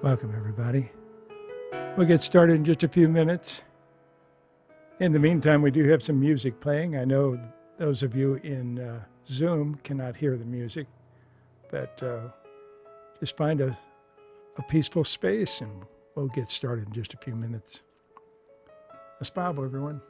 Welcome, everybody. We'll get started in just a few minutes. In the meantime, we do have some music playing. I know those of you in Zoom cannot hear the music, but just find a peaceful space and we'll get started in just a few minutes. Aspavo, everyone.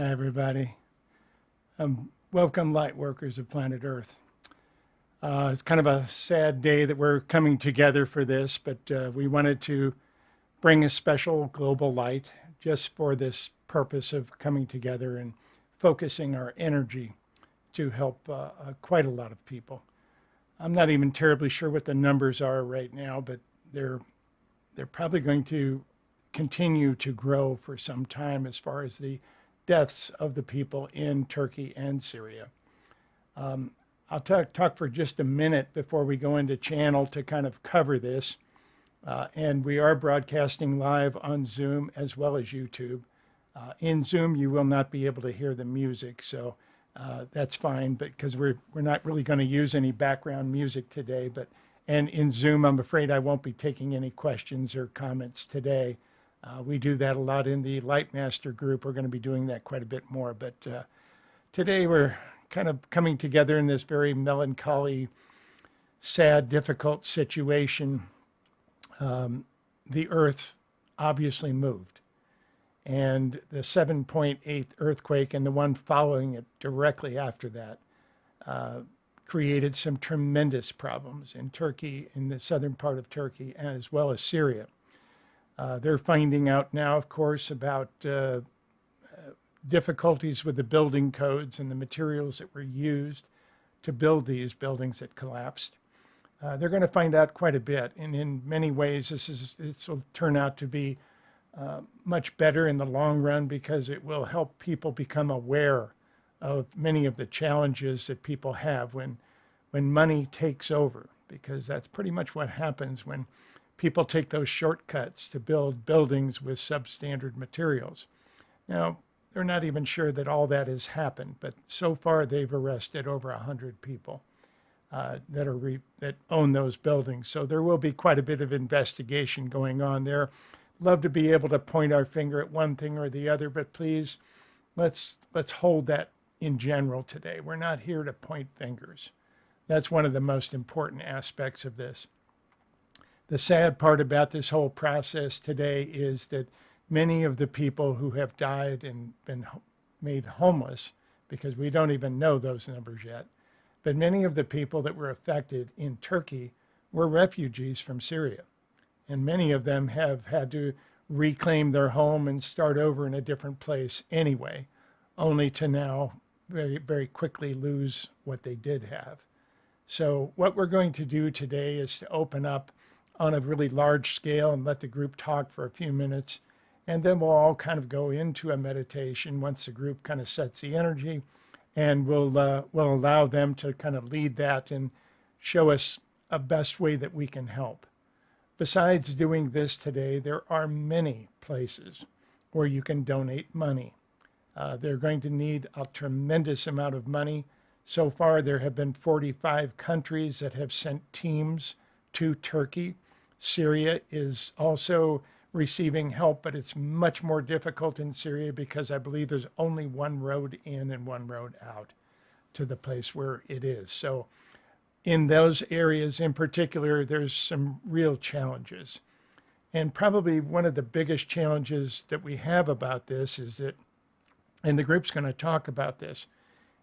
Hi, everybody. Welcome, light workers of planet Earth. It's kind of a sad day that we're coming together for this, but we wanted to bring a special global light just for this purpose of coming together and focusing our energy to help quite a lot of people. I'm not even terribly sure what the numbers are right now, but they're probably going to continue to grow for some time as far as the deaths of the people in Turkey and Syria. I'll talk for just a minute before we go into channel to kind of cover this. And we are broadcasting live on Zoom as well as YouTube. In Zoom, you will not be able to hear the music, so that's fine, but because we're not really going to use any background music today. And in Zoom, I'm afraid I won't be taking any questions or comments today. We do that a lot in the Lightmaster group. We're going to be doing that quite a bit more. But today we're kind of coming together in this very melancholy, sad, difficult situation. The Earth obviously moved. And the 7.8 earthquake and the one following it directly after that created some tremendous problems in Turkey, in the southern part of Turkey, as well as Syria. They're finding out now, of course, about difficulties with the building codes and the materials that were used to build these buildings that collapsed. They're going to find out quite a bit, and in many ways, this will turn out to be much better in the long run because it will help people become aware of many of the challenges that people have when money takes over, because that's pretty much what happens when people take those shortcuts to build buildings with substandard materials. Now, they're not even sure that all that has happened, but so far they've arrested over 100 people that own those buildings. So there will be quite a bit of investigation going on there. Love to be able to point our finger at one thing or the other, but please, let's hold that in general today. We're not here to point fingers. That's one of the most important aspects of this. The sad part about this whole process today is that many of the people who have died and been made homeless, because we don't even know those numbers yet, but many of the people that were affected in Turkey were refugees from Syria. And many of them have had to reclaim their home and start over in a different place anyway, only to now very, very quickly lose what they did have. So what we're going to do today is to open up on a really large scale and let the group talk for a few minutes. And then we'll all kind of go into a meditation once the group kind of sets the energy, and we'll allow them to kind of lead that and show us a best way that we can help. Besides doing this today, there are many places where you can donate money. They're going to need a tremendous amount of money. So far, there have been 45 countries that have sent teams to Turkey. Syria is also receiving help, but it's much more difficult in Syria because I believe there's only one road in and one road out to the place where it is. So in those areas in particular, there's some real challenges. And probably one of the biggest challenges that we have about this is that, and the group's going to talk about this,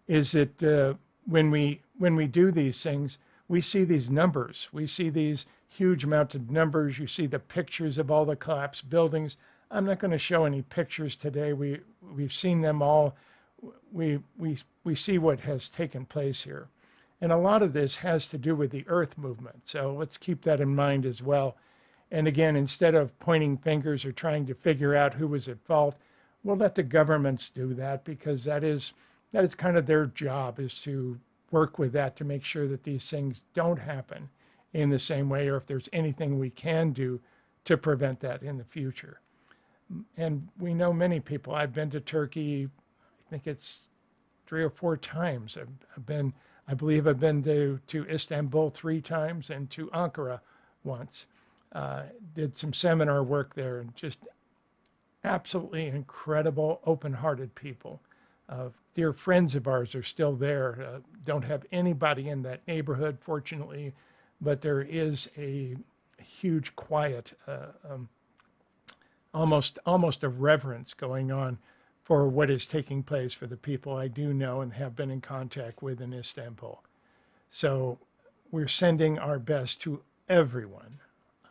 is that when we do these things, we see these numbers. We see these huge amounts of numbers. You see the pictures of all the collapsed buildings. I'm not going to show any pictures today. We've seen them all. We see what has taken place here. And a lot of this has to do with the earth movement. So let's keep that in mind as well. And again, instead of pointing fingers or trying to figure out who was at fault, we'll let the governments do that, because that is kind of their job, is to work with that to make sure that these things don't happen in the same way, or if there's anything we can do to prevent that in the future. And we know many people. I've been to Turkey, I think it's 3 or 4 times. I believe I've been to Istanbul 3 times and to Ankara once. Did some seminar work there, and just absolutely incredible, open-hearted people. Dear friends of ours are still there. Don't have anybody in that neighborhood, fortunately, but there is a huge quiet, almost a reverence going on for what is taking place for the people I do know and have been in contact with in Istanbul. So we're sending our best to everyone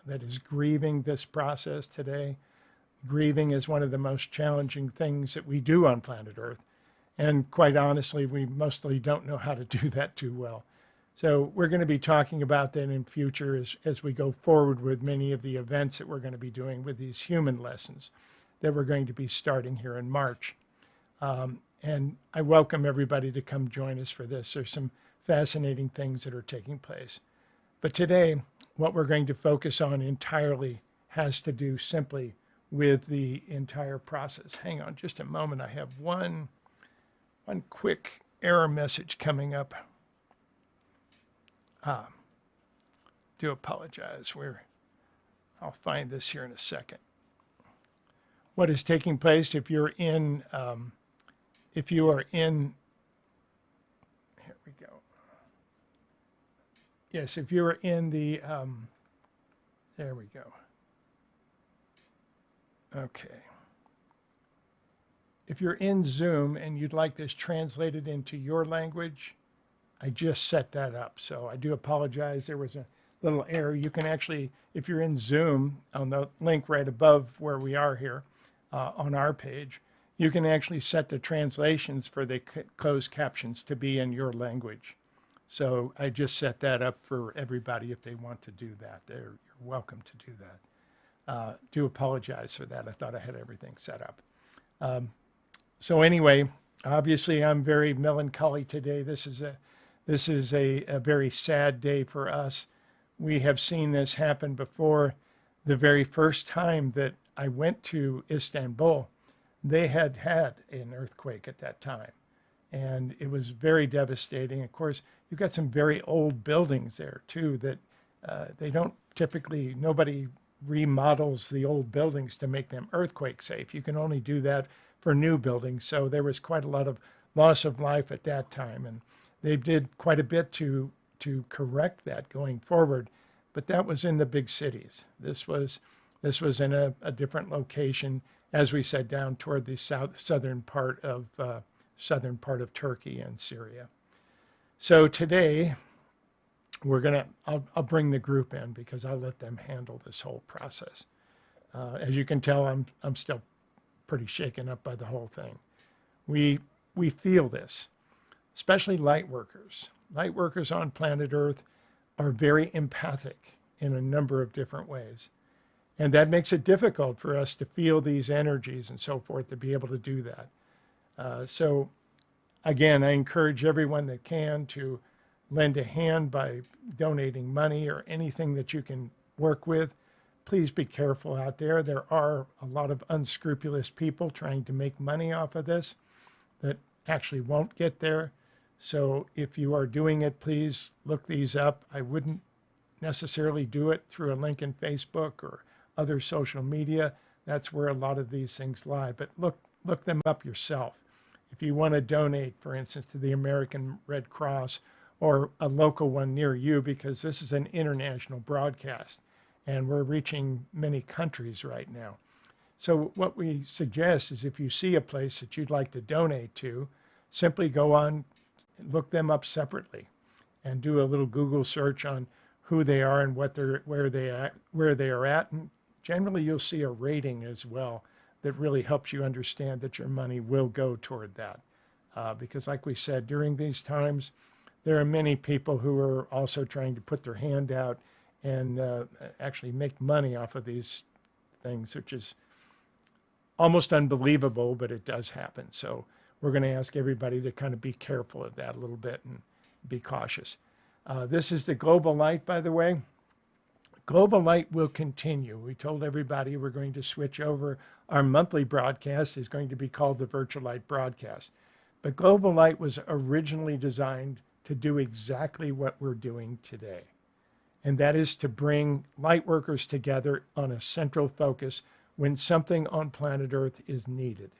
that is grieving this process today. Grieving is one of the most challenging things that we do on planet Earth. And quite honestly, we mostly don't know how to do that too well. So we're going to be talking about that in future as we go forward with many of the events that we're going to be doing with these human lessons that we're going to be starting here in March. And I welcome everybody to come join us for this. There's some fascinating things that are taking place. But today, what we're going to focus on entirely has to do simply with the entire process. Hang on just a moment. I have one quick error message coming up. Do apologize. I'll find this here in a second. What is taking place if you are in, here we go. Yes, if you are in the, there we go. Okay. If you're in Zoom and you'd like this translated into your language, I just set that up. So I do apologize. There was a little error. You can actually, if you're in Zoom, on the link right above where we are here on our page, you can actually set the translations for the closed captions to be in your language. So I just set that up for everybody if they want to do that. You're welcome to do that. Do apologize for that. I thought I had everything set up. So anyway, obviously I'm very melancholy today. This is a very sad day for us. We have seen this happen before. The very first time that I went to Istanbul, they had an earthquake at that time. And it was very devastating. Of course, you've got some very old buildings there too that they don't typically, nobody remodels the old buildings to make them earthquake safe. You can only do that for new buildings. So there was quite a lot of loss of life at that time. And they did quite a bit to correct that going forward. But that was in the big cities. This was in a different location, as we said, down toward the southern part of Turkey and Syria. So today, I'll bring the group in because I'll let them handle this whole process. As you can tell, I'm still pretty shaken up by the whole thing. We feel this, especially light workers. Light workers on planet Earth are very empathic in a number of different ways. And that makes it difficult for us to feel these energies and so forth, to be able to do that. So again, I encourage everyone that can to lend a hand by donating money or anything that you can work with. Please be careful out there. There are a lot of unscrupulous people trying to make money off of this that actually won't get there. So if you are doing it, please look these up. I wouldn't necessarily do it through a link in Facebook or other social media. That's where a lot of these things lie. But look them up yourself. If you want to donate, for instance, to the American Red Cross or a local one near you, because this is an international broadcast and we're reaching many countries right now. So what we suggest is if you see a place that you'd like to donate to, simply go on, look them up separately and do a little Google search on who they are and where they are at. And generally you'll see a rating as well that really helps you understand that your money will go toward that. Because like we said, during these times, there are many people who are also trying to put their hand out and actually make money off of these things, which is almost unbelievable, but it does happen. So we're going to ask everybody to kind of be careful of that a little bit and be cautious. This is the GlobalLight, by the way. GlobalLight will continue. We told everybody we're going to switch over. Our monthly broadcast is going to be called the Virtual Light Broadcast. But GlobalLight was originally designed to do exactly what we're doing today. And that is to bring light workers together on a central focus when something on planet Earth is needed.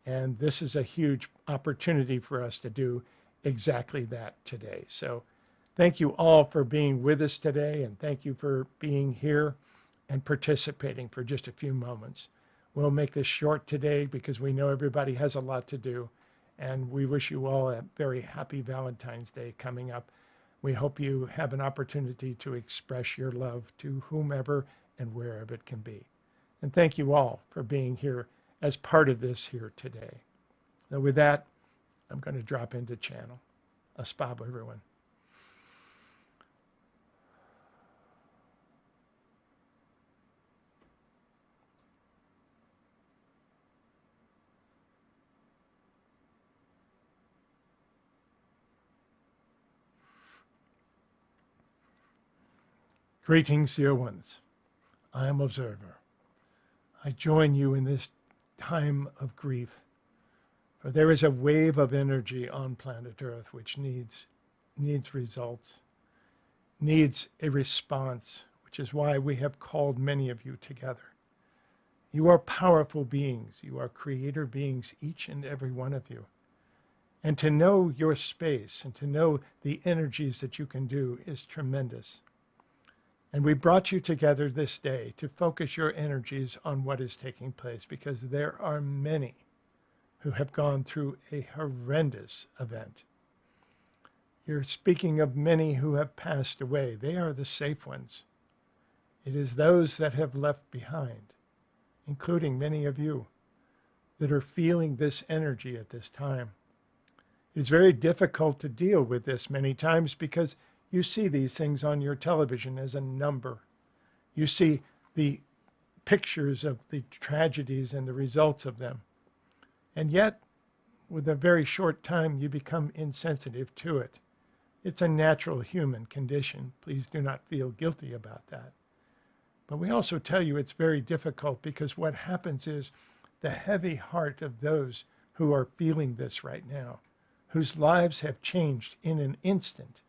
And this is a huge opportunity for us to do exactly that today. So thank you all for being with us today, and thank you for being here and participating for just a few moments. We'll make this short today because we know everybody has a lot to do. And we wish you all a very happy Valentine's Day coming up. We hope you have an opportunity to express your love to whomever and wherever it can be. And thank you all for being here as part of this here today. Now with that, I'm going to drop into channel. Asbab, everyone. Greetings, dear ones. I am Observer. I join you in this time of grief, for there is a wave of energy on planet Earth which needs results, needs a response, which is why we have called many of you together. You are powerful beings. You are creator beings, each and every one of you. And to know your space and to know the energies that you can do is tremendous. And we brought you together this day to focus your energies on what is taking place, because there are many who have gone through a horrendous event. You're speaking of many who have passed away. They are the safe ones. It is those that have left behind, including many of you, that are feeling this energy at this time. It's very difficult to deal with this many times because you see these things on your television as a number. You see the pictures of the tragedies and the results of them. And yet, with a very short time, you become insensitive to it. It's a natural human condition. Please do not feel guilty about that. But we also tell you it's very difficult because what happens is the heavy heart of those who are feeling this right now, whose lives have changed in an instant,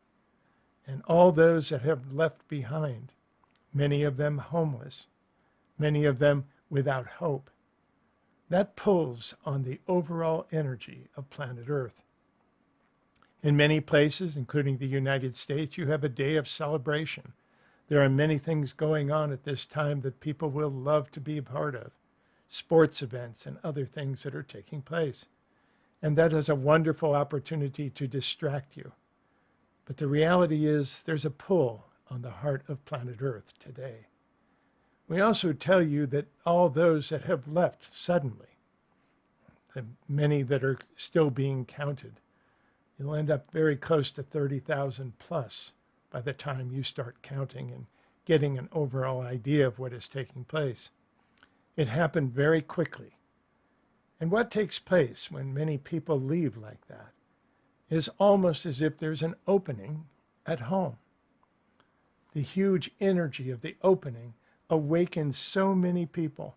and all those that have left behind, many of them homeless, many of them without hope. That pulls on the overall energy of planet Earth. In many places, including the United States, you have a day of celebration. There are many things going on at this time that people will love to be a part of, sports events and other things that are taking place. And that is a wonderful opportunity to distract you. But the reality is there's a pull on the heart of planet Earth today. We also tell you that all those that have left suddenly, the many that are still being counted, you'll end up very close to 30,000 plus by the time you start counting and getting an overall idea of what is taking place. It happened very quickly. And what takes place when many people leave like that is almost as if there's an opening at home. The huge energy of the opening awakens so many people.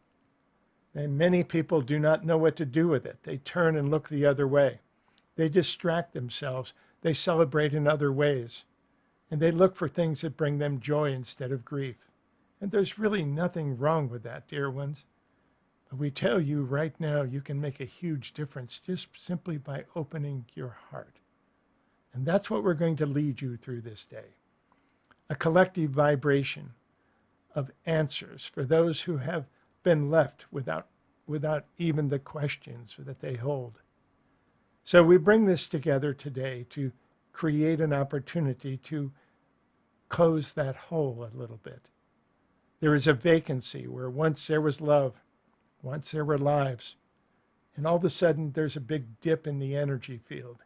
And many people do not know what to do with it. They turn and look the other way. They distract themselves. They celebrate in other ways. And they look for things that bring them joy instead of grief. And there's really nothing wrong with that, dear ones. But we tell you right now, you can make a huge difference just simply by opening your heart. And that's what we're going to lead you through this day. A collective vibration of answers for those who have been left without even the questions that they hold. So we bring this together today to create an opportunity to close that hole a little bit. There is a vacancy where once there was love, once there were lives, and all of a sudden there's a big dip in the energy field.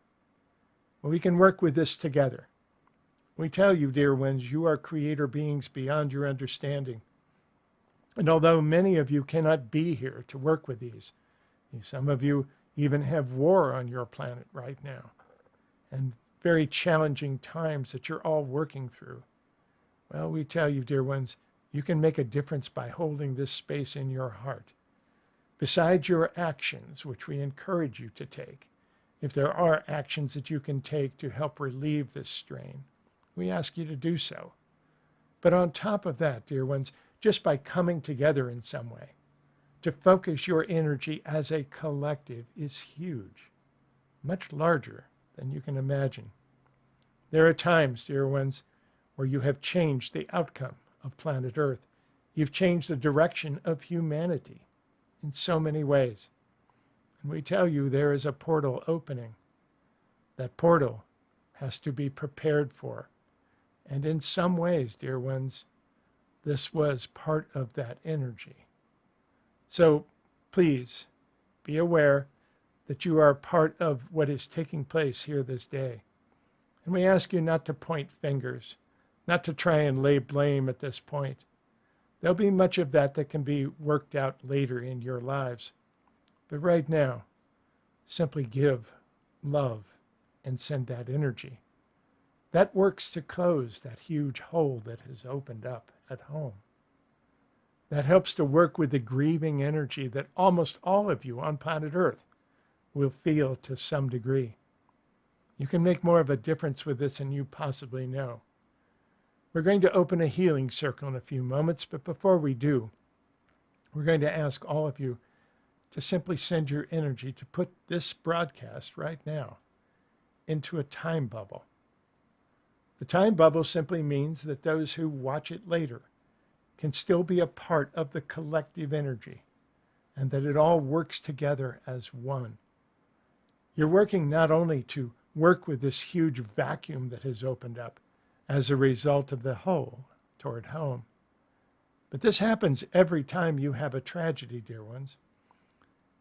Well, we can work with this together. We tell you, dear ones, you are creator beings beyond your understanding. And although many of you cannot be here to work with these, some of you even have war on your planet right now, and very challenging times that you're all working through. Well, we tell you, dear ones, you can make a difference by holding this space in your heart. Besides your actions, which we encourage you to take, if there are actions that you can take to help relieve this strain, we ask you to do so. But on top of that, dear ones, just by coming together in some way, to focus your energy as a collective is huge, much larger than you can imagine. There are times, dear ones, where you have changed the outcome of planet Earth. You've changed the direction of humanity. in so many ways. And we tell you there is a portal opening. That portal has to be prepared for. And in some ways, dear ones, this was part of that energy. So please be aware that you are part of what is taking place here this day. And we ask you not to point fingers, not to try and lay blame at this point. There'll be much of that that can be worked out later in your lives. But right now, simply give love and send that energy. That works to close that huge hole that has opened up at home. That helps to work with the grieving energy that almost all of you on planet Earth will feel to some degree. You can make more of a difference with this than you possibly know. We're going to open a healing circle in a few moments, but before we do, we're going to ask all of you to simply send your energy to put this broadcast right now into a time bubble. The time bubble simply means that those who watch it later can still be a part of the collective energy and that it all works together as one. You're working not only to work with this huge vacuum that has opened up as a result of the hole toward home, but this happens every time you have a tragedy, dear ones.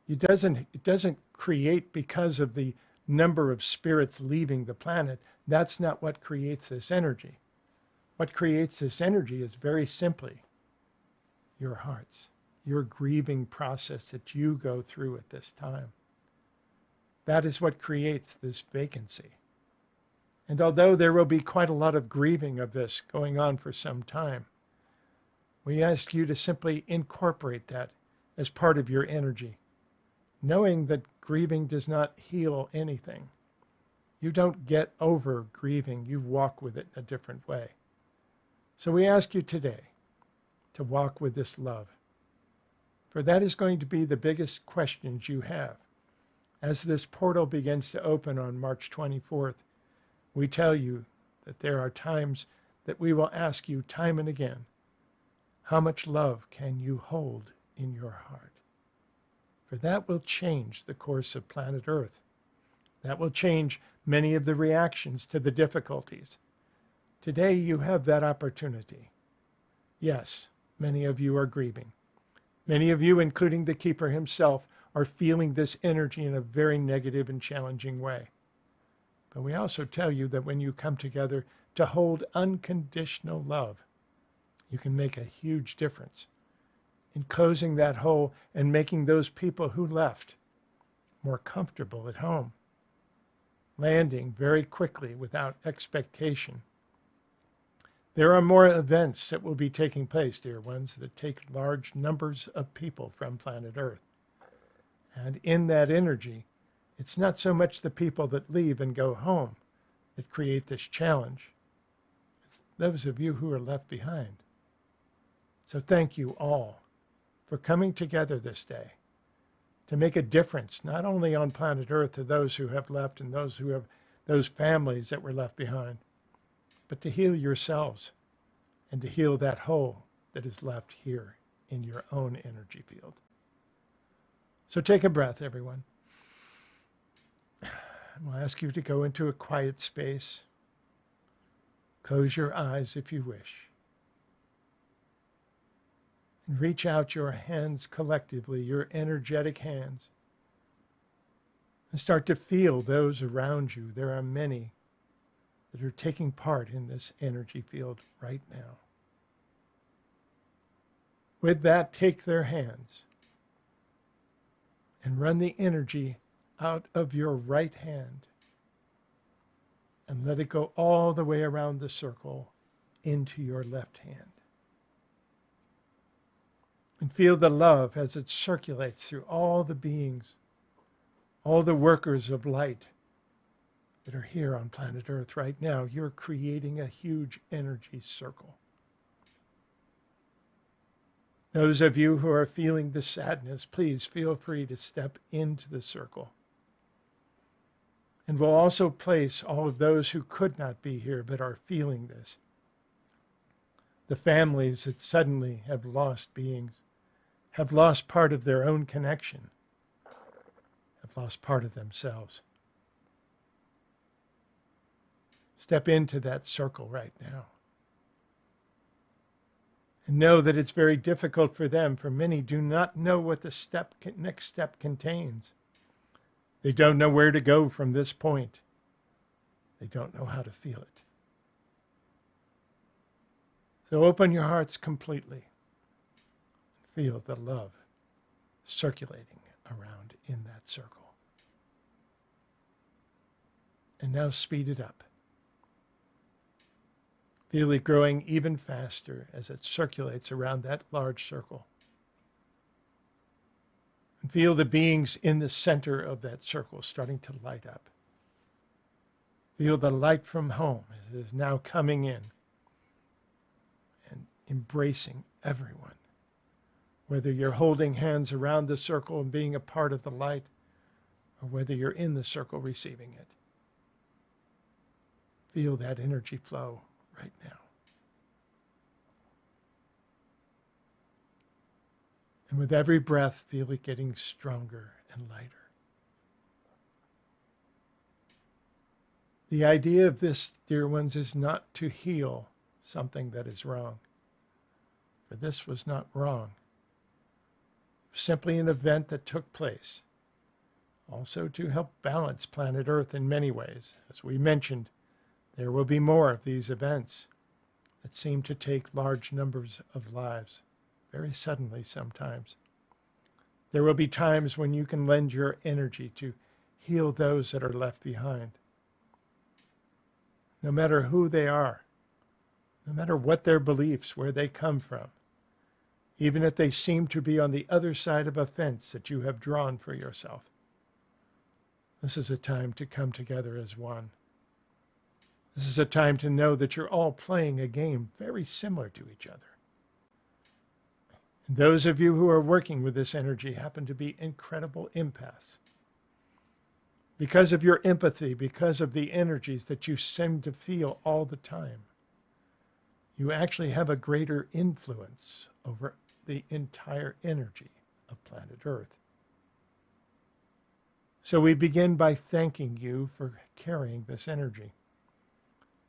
It doesn't create because of the number of spirits leaving the planet. That's not what creates this energy. What creates this energy is very simply your hearts, your grieving process that you go through at this time. That is what creates this vacancy. And although there will be quite a lot of grieving of this going on for some time, we ask you to simply incorporate that as part of your energy, knowing that grieving does not heal anything. You don't get over grieving, you walk with it in a different way. So we ask you today to walk with this love, for that is going to be the biggest questions you have. As this portal begins to open on March 24th, we tell you that there are times that we will ask you time and again, how much love can you hold in your heart? For that will change the course of planet Earth. That will change many of the reactions to the difficulties. Today you have that opportunity. Yes, many of you are grieving. Many of you, including the keeper himself, are feeling this energy in a very negative and challenging way. But we also tell you that when you come together to hold unconditional love, you can make a huge difference in closing that hole and making those people who left more comfortable at home, landing very quickly without expectation. There are more events that will be taking place, dear ones, that take large numbers of people from planet Earth. And in that energy, it's not so much the people that leave and go home that create this challenge. It's those of you who are left behind. So thank you all for coming together this day to make a difference, not only on planet Earth to those who have left and those families that were left behind, but to heal yourselves and to heal that hole that is left here in your own energy field. So take a breath, everyone. We'll ask you to go into a quiet space. Close your eyes if you wish. And reach out your hands collectively, your energetic hands, and start to feel those around you. There are many that are taking part in this energy field right now. With that, take their hands and run the energy out of your right hand and let it go all the way around the circle into your left hand. And feel the love as it circulates through all the beings, all the workers of light that are here on planet Earth right now. You're creating a huge energy circle. Those of you who are feeling the sadness, please feel free to step into the circle. And we'll also place all of those who could not be here but are feeling this. The families that suddenly have lost beings, have lost part of their own connection, have lost part of themselves. Step into that circle right now. And know that it's very difficult for them, for many do not know what the next step contains. They don't know where to go from this point. They don't know how to feel it. So open your hearts completely. Feel the love circulating around in that circle. And now speed it up. Feel it growing even faster as it circulates around that large circle. And feel the beings in the center of that circle starting to light up. Feel the light from home as it is now coming in and embracing everyone. Whether you're holding hands around the circle and being a part of the light, or whether you're in the circle receiving it. Feel that energy flow right now. And with every breath, feel it getting stronger and lighter. The idea of this, dear ones, is not to heal something that is wrong. For this was not wrong. It was simply an event that took place. Also to help balance planet Earth in many ways. As we mentioned, there will be more of these events that seem to take large numbers of lives, very suddenly sometimes. There will be times when you can lend your energy to heal those that are left behind. No matter who they are, no matter what their beliefs, where they come from, even if they seem to be on the other side of a fence that you have drawn for yourself. This is a time to come together as one. This is a time to know that you're all playing a game very similar to each other. And those of you who are working with this energy happen to be incredible empaths. Because of your empathy, because of the energies that you seem to feel all the time, you actually have a greater influence over the entire energy of planet Earth. So we begin by thanking you for carrying this energy.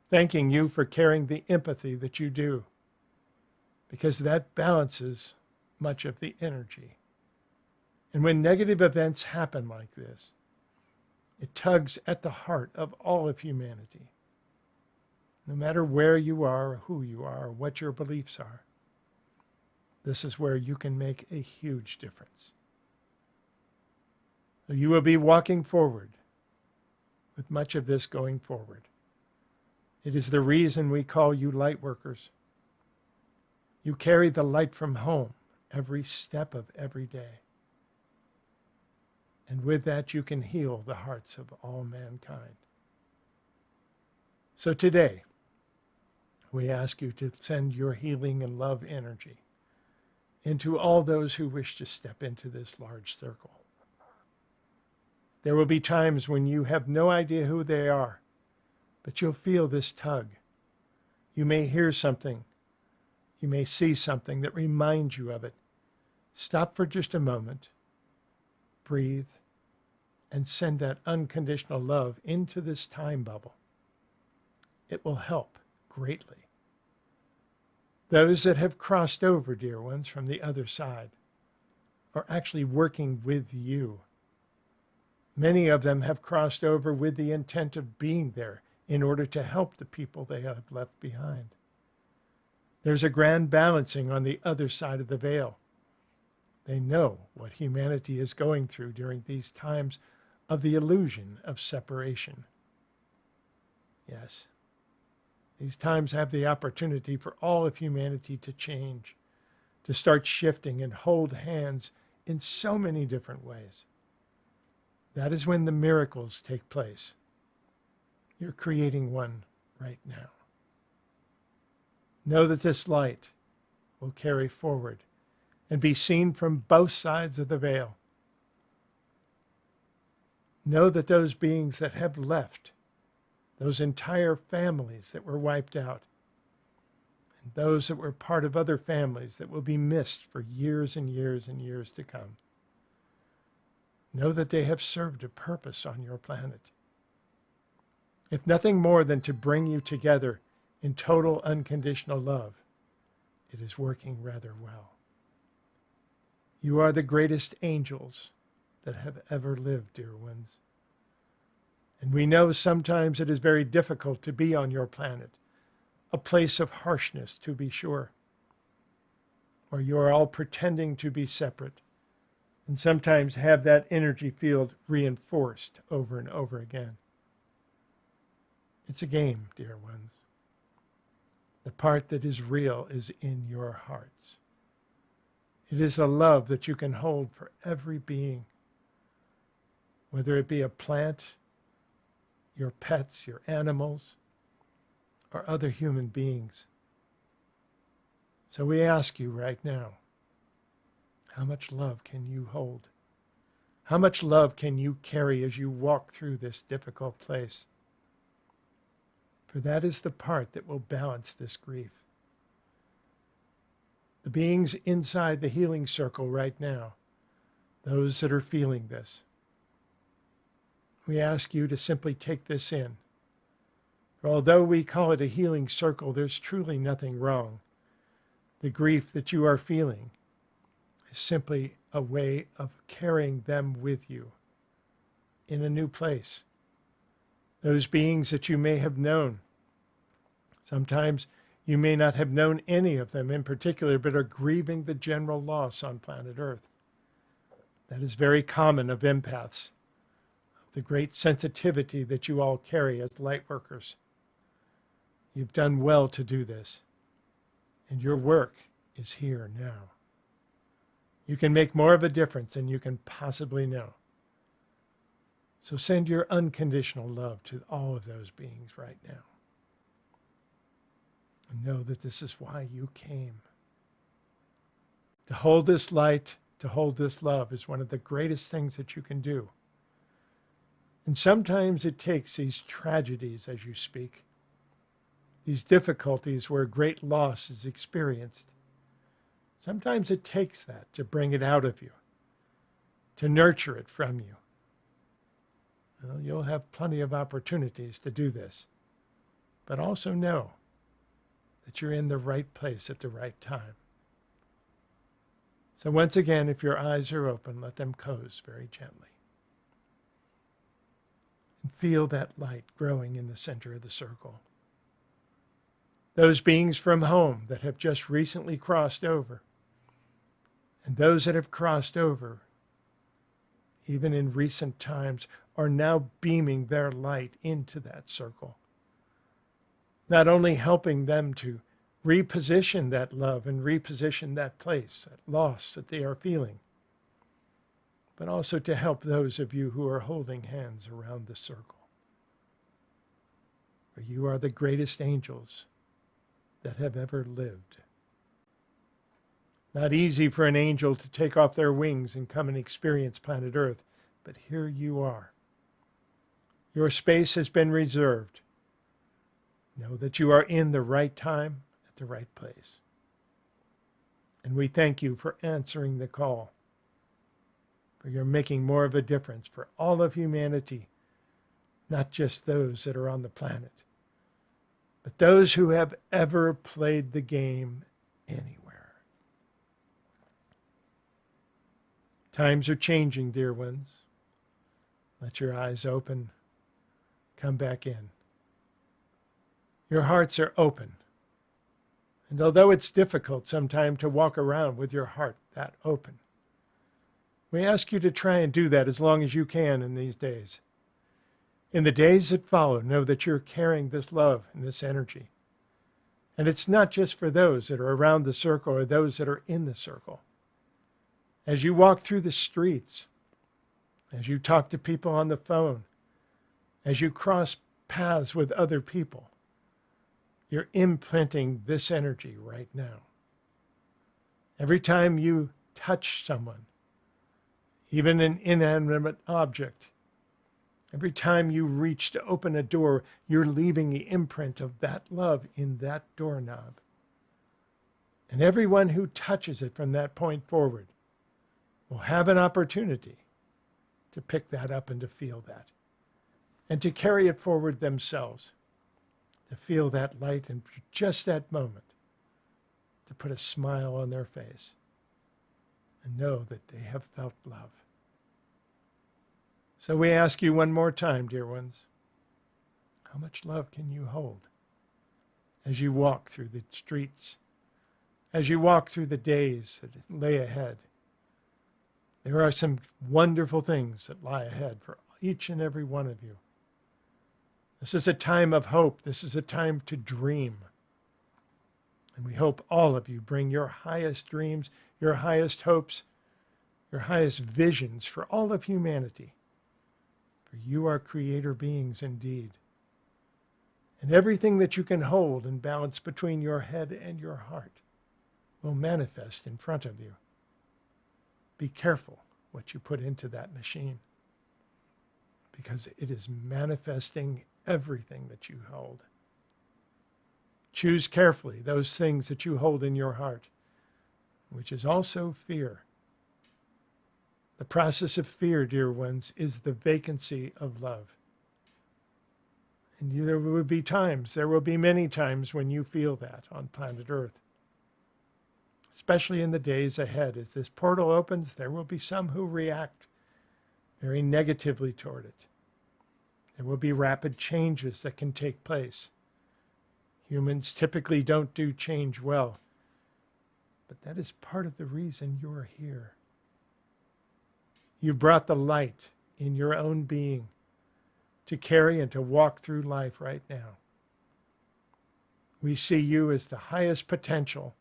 Thanking you for carrying the empathy that you do, because that balances much of the energy. And when negative events happen like this, it tugs at the heart of all of humanity. No matter where you are, or who you are, or what your beliefs are, this is where you can make a huge difference. So you will be walking forward with much of this going forward. It is the reason we call you light workers. You carry the light from home every step of every day. And with that, you can heal the hearts of all mankind. So today, we ask you to send your healing and love energy into all those who wish to step into this large circle. There will be times when you have no idea who they are, but you'll feel this tug. You may hear something. You may see something that reminds you of it. Stop for just a moment. Breathe. And send that unconditional love into this time bubble. It will help greatly. Those that have crossed over, dear ones, from the other side are actually working with you. Many of them have crossed over with the intent of being there in order to help the people they have left behind. There's a grand balancing on the other side of the veil. They know what humanity is going through during these times of the illusion of separation. Yes, these times have the opportunity for all of humanity to change, to start shifting and hold hands in so many different ways. That is when the miracles take place. You're creating one right now. Know that this light will carry forward and be seen from both sides of the veil. Know that those beings that have left, those entire families that were wiped out, those that were part of other families that will be missed for years and years and years to come. Know that they have served a purpose on your planet. If nothing more than to bring you together in total unconditional love, it is working rather well. You are the greatest angels that have ever lived, dear ones. And we know sometimes it is very difficult to be on your planet, a place of harshness, to be sure, where you are all pretending to be separate, and sometimes have that energy field reinforced over and over again. It's a game, dear ones. The part that is real is in your hearts. It is the love that you can hold for every being, whether it be a plant, your pets, your animals, or other human beings. So we ask you right now, how much love can you hold? How much love can you carry as you walk through this difficult place? For that is the part that will balance this grief. The beings inside the healing circle right now, those that are feeling this, we ask you to simply take this in. For although we call it a healing circle, there's truly nothing wrong. The grief that you are feeling is simply a way of carrying them with you in a new place. Those beings that you may have known. Sometimes you may not have known any of them in particular, but are grieving the general loss on planet Earth. That is very common of empaths, of the great sensitivity that you all carry as light workers. You've done well to do this, and your work is here now. You can make more of a difference than you can possibly know. So send your unconditional love to all of those beings right now. And know that this is why you came. To hold this light, to hold this love is one of the greatest things that you can do. And sometimes it takes these tragedies, as you speak, these difficulties where great loss is experienced. Sometimes it takes that to bring it out of you, to nurture it from you. Well, you'll have plenty of opportunities to do this, but also know that you're in the right place at the right time. So once again, if your eyes are open, let them close very gently. And feel that light growing in the center of the circle. Those beings from home that have just recently crossed over, and those that have crossed over, even in recent times, are now beaming their light into that circle. Not only helping them to reposition that love and reposition that place, that loss that they are feeling, but also to help those of you who are holding hands around the circle. For you are the greatest angels that have ever lived. Not easy for an angel to take off their wings and come and experience planet Earth, but here you are. Your space has been reserved. Know that you are in the right time at the right place. And we thank you for answering the call, for you're making more of a difference for all of humanity, not just those that are on the planet, but those who have ever played the game anywhere. Times are changing, dear ones. Let your eyes open. Come back in. Your hearts are open. And although it's difficult sometimes to walk around with your heart that open, we ask you to try and do that as long as you can in these days. In the days that follow, know that you're carrying this love and this energy. And it's not just for those that are around the circle or those that are in the circle. As you walk through the streets, as you talk to people on the phone, as you cross paths with other people, you're imprinting this energy right now. Every time you touch someone, even an inanimate object, every time you reach to open a door, you're leaving the imprint of that love in that doorknob. And everyone who touches it from that point forward will have an opportunity to pick that up and to feel that, and to carry it forward themselves, to feel that light, and for just that moment, to put a smile on their face and know that they have felt love. So we ask you one more time, dear ones, how much love can you hold as you walk through the streets, as you walk through the days that lay ahead? There are some wonderful things that lie ahead for each and every one of you. This is a time of hope. This is a time to dream. And we hope all of you bring your highest dreams, your highest hopes, your highest visions for all of humanity. For you are creator beings indeed. And everything that you can hold and balance between your head and your heart will manifest in front of you. Be careful what you put into that machine, because it is manifesting everything that you hold. Choose carefully those things that you hold in your heart, which is also fear. The process of fear, dear ones, is the vacancy of love. And there will be times, there will be many times when you feel that on planet Earth. Especially in the days ahead. As this portal opens, there will be some who react very negatively toward it. There will be rapid changes that can take place. Humans typically don't do change well, but that is part of the reason you are here. You brought the light in your own being to carry and to walk through life right now. We see you as the highest potential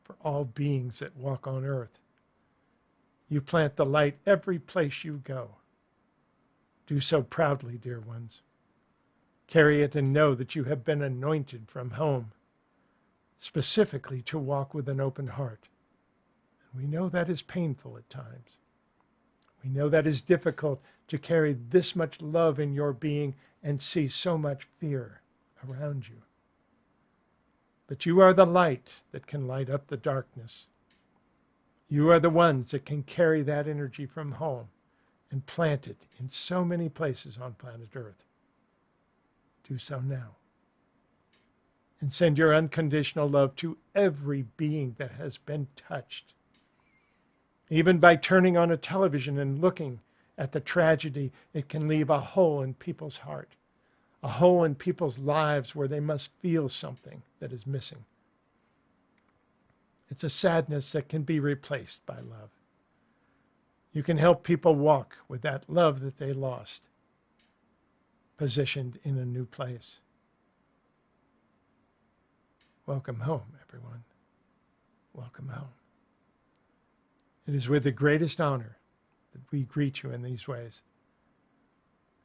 for all beings that walk on earth. You plant the light every place you go. Do so proudly, dear ones. Carry it and know that you have been anointed from home, specifically to walk with an open heart. And we know that is painful at times. We know that is difficult to carry this much love in your being and see so much fear around you. But you are the light that can light up the darkness. You are the ones that can carry that energy from home and plant it in so many places on planet Earth. Do so now. And send your unconditional love to every being that has been touched. Even by turning on a television and looking at the tragedy, it can leave a hole in people's heart. A hole in people's lives where they must feel something that is missing. It's a sadness that can be replaced by love. You can help people walk with that love that they lost, positioned in a new place. Welcome home, everyone. Welcome home. It is with the greatest honor that we greet you in these ways,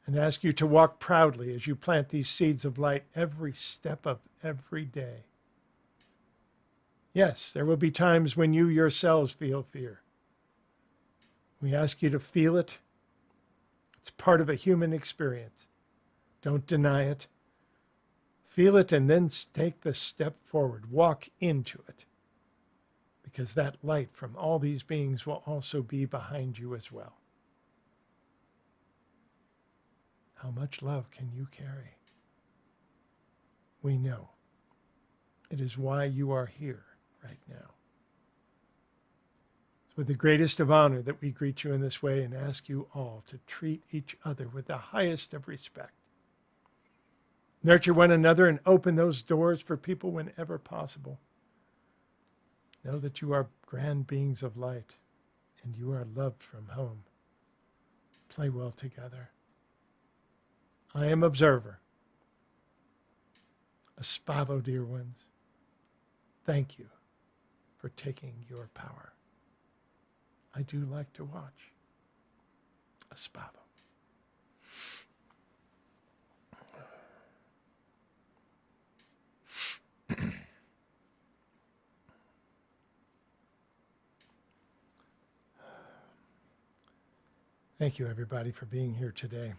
and ask you to walk proudly as you plant these seeds of light every step of every day. Yes, there will be times when you yourselves feel fear. We ask you to feel it. It's part of a human experience. Don't deny it. Feel it and then take the step forward. Walk into it. Because that light from all these beings will also be behind you as well. How much love can you carry? We know. It is why you are here right now. It's with the greatest of honor that we greet you in this way and ask you all to treat each other with the highest of respect. Nurture one another and open those doors for people whenever possible. Know that you are grand beings of light and you are loved from home. Play well together. I am observer. Aspavo, dear ones. Thank you for taking your power. I do like to watch. Aspavo. Thank you, everybody, for being here today.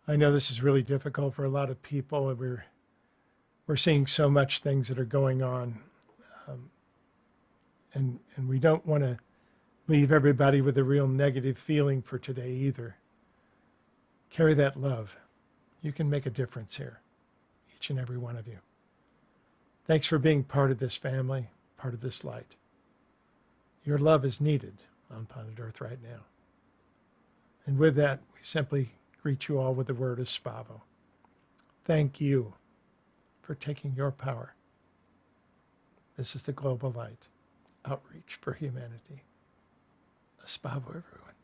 I know this is really difficult for a lot of people, and we're seeing so much things that are going on. And we don't want to leave everybody with a real negative feeling for today either. Carry that love. You can make a difference here, each and every one of you. Thanks for being part of this family, part of this light. Your love is needed on planet Earth right now. And with that, we simply greet you all with the word of Spavo. Thank you for taking your power. This is the Global Light Outreach for Humanity. Spavo, everyone.